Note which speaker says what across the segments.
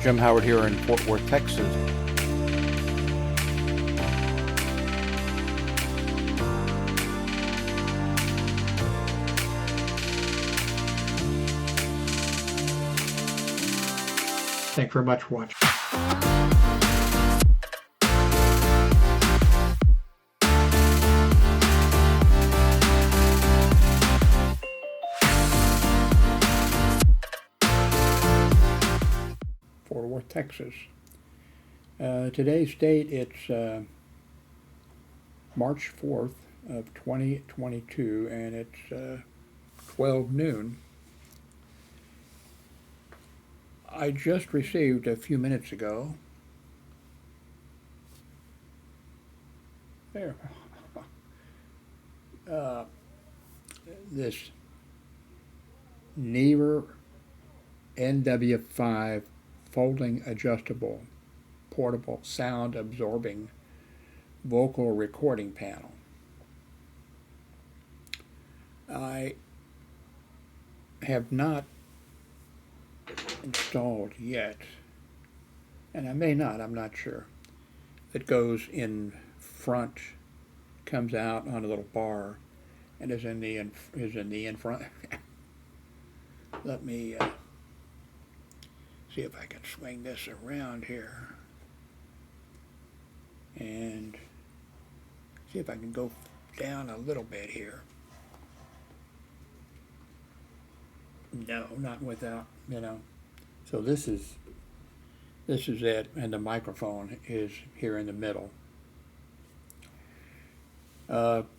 Speaker 1: Jim Howard here in Fort Worth, Texas.
Speaker 2: Thanks very much for watching. Fort Worth, Texas. Today's date, it's March 4th of 2022, and it's 12 noon. I just received a few minutes ago there this Neewer NW-5 folding adjustable portable sound absorbing vocal recording panel. I have not installed yet, and I may not, I'm not sure. It goes in front, comes out on a little bar, and is in the in front. Let me see if I can swing this around here and see if I can go down a little bit here. No, not without, So this is it, and the microphone is here in the middle.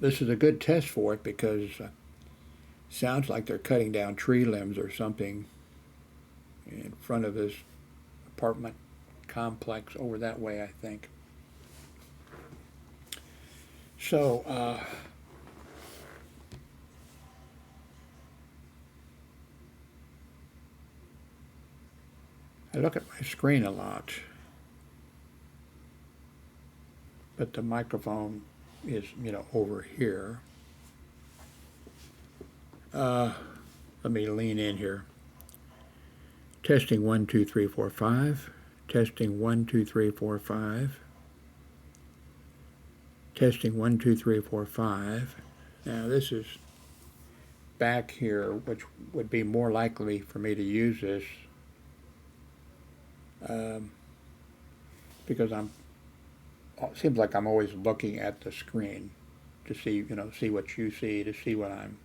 Speaker 2: This is a good test for it because sounds like they're cutting down tree limbs or something in front of this apartment complex over that way, I think. So, I look at my screen a lot, but the microphone is, over here. Let me lean in here. Testing 1, 2, 3, 4, 5. Testing 1, 2, 3, 4, 5. Testing 1, 2, 3, 4, 5. Now this is back here, which would be more likely for me to use this because it seems like I'm always looking at the screen to see, see what you see, to see what I'm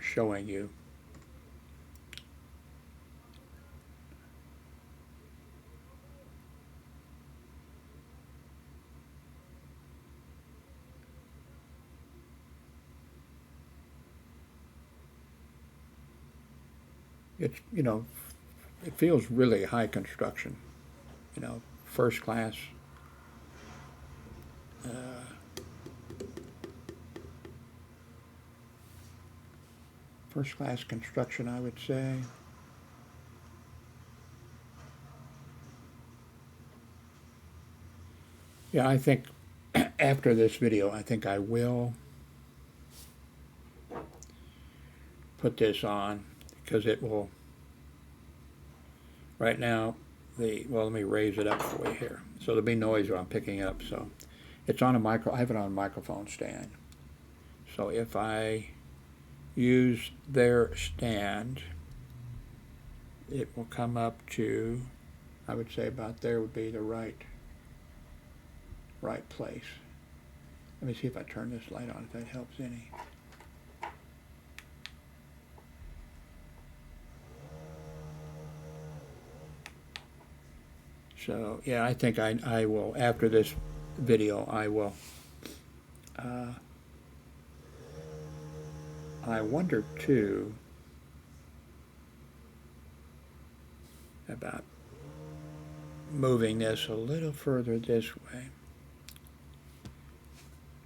Speaker 2: showing you. It's, it feels really high construction, first class. First class construction, I would say. Yeah, I think after this video, I think I will put this on because it will, right now, well, let me raise it up for you here. So there'll be noise when I'm picking it up. So it's on I have it on a microphone stand. So if I use their stand, it will come up to, I would say about there would be the right place. Let me see if I turn this light on, if that helps any. So yeah, I think I will, after this video, I will I wonder too about moving this a little further this way.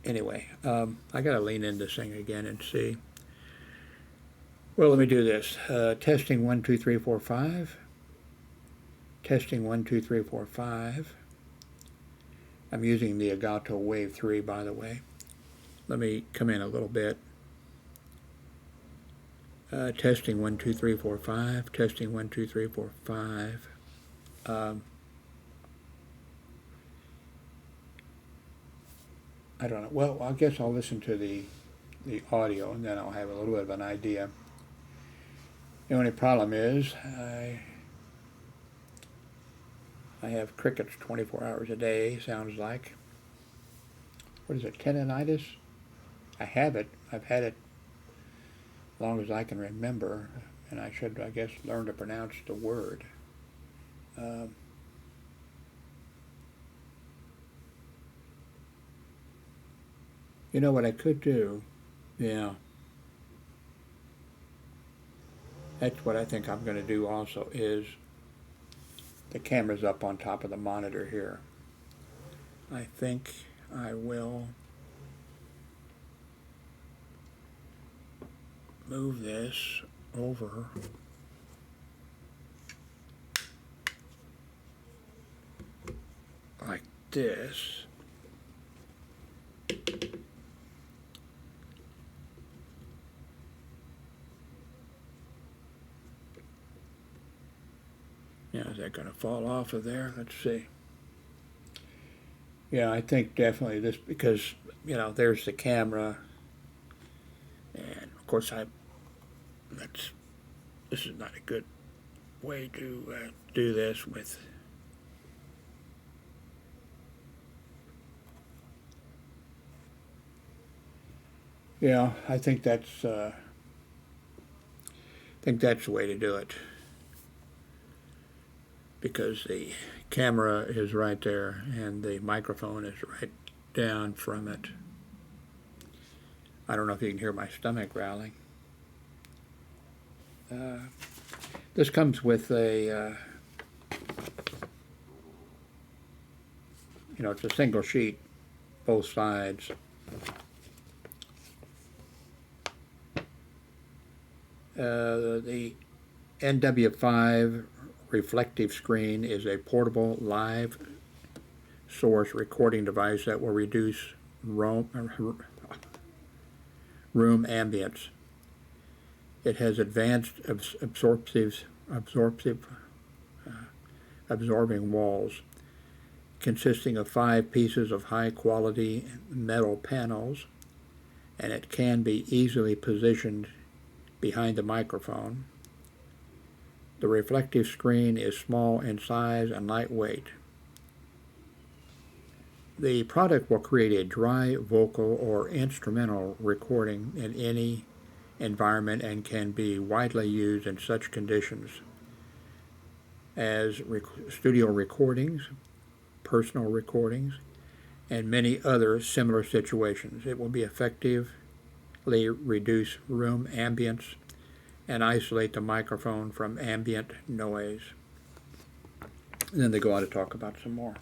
Speaker 2: Anyway, I gotta lean in this thing again and see. Well, let me do this. Testing 1, 2, 3, 4, 5. Testing 1, 2, 3, 4, 5. I'm using the Elgato Wave 3, by the way. Let me come in a little bit. Testing 1, 2, 3, 4, 5. Testing 1, 2, 3, 4, 5. Um, I don't know. Well, I guess I'll listen to the audio and then I'll have a little bit of an idea. The only problem is I have crickets 24 hours a day, sounds like. What is it, tendonitis? I have it. I've had it as long as I can remember, and I should, I guess, learn to pronounce the word. Um, you know what I could do? Yeah. That's what I think I'm going to do also is the camera's up on top of the monitor here. I think I will move this over like this. Yeah, is that going to fall off of there? Let's see. Yeah, I think definitely this because, you know, there's the camera. And of course this is not a good way to do this with. Yeah, I think that's the way to do it because the camera is right there and the microphone is right down from it. I don't know if you can hear my stomach growling. This comes with a, you know, it's a single sheet, both sides. The NW-5 reflective screen is a portable live source recording device that will reduce room ambience. It has advanced absorbing walls consisting of 5 pieces of high-quality metal panels, and it can be easily positioned behind the microphone. The reflective screen is small in size and lightweight. The product will create a dry vocal or instrumental recording in any environment and can be widely used in such conditions as studio recordings, personal recordings, and many other similar situations. It will be effectively reduce room ambience and isolate the microphone from ambient noise. And then they go on to talk about some more.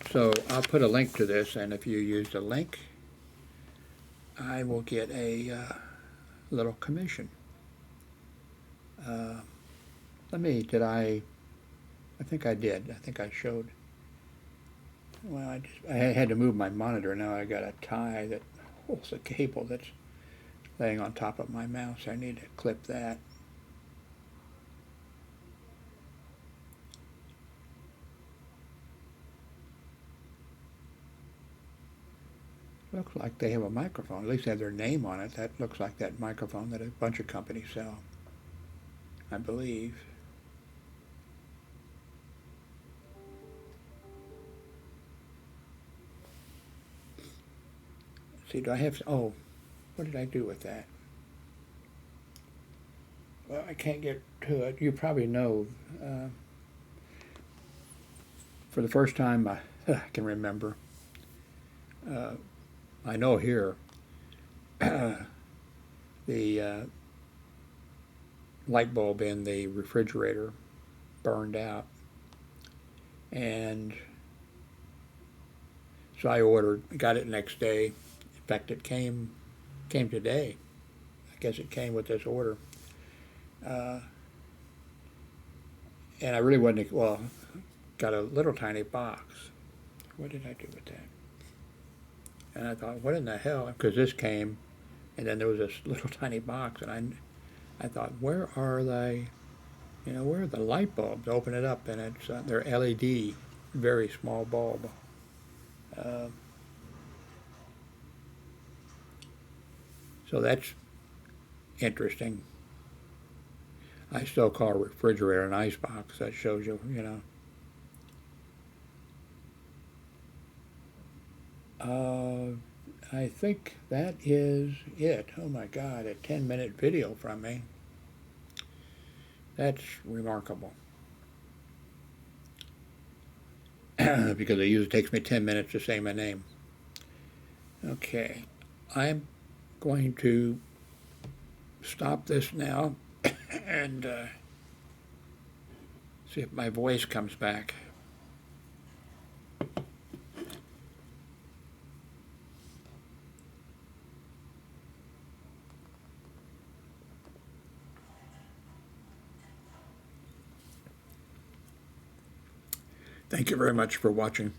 Speaker 2: So I'll put a link to this, and if you use the link, I will get a little commission. I think I did. I think I showed. Well, I had to move my monitor. Now I got a tie that holds a cable that's laying on top of my mouse. I need to clip that. Looks like they have a microphone. At least they have their name on it. That looks like that microphone that a bunch of companies sell, I believe. See, do I have, oh, what did I do with that? Well, I can't get to it. You probably know. For the first time I can remember, I know here the light bulb in the refrigerator burned out, and so I got it next day. In fact, it came today. I guess it came with this order, and I really wasn't, well, got a little tiny box. What did I do with that? And I thought, what in the hell? Because this came, and then there was this little tiny box, and I thought, where are they? You know, where are the light bulbs? Open it up, and it's they're LED, very small bulb. So that's interesting. I still call a refrigerator an icebox. That shows you, you know. I think that is it. Oh my God, a 10-minute video from me. That's remarkable. Because it usually takes me 10 minutes to say my name. Okay, I'm going to stop this now and see if my voice comes back. Thank you very much for watching.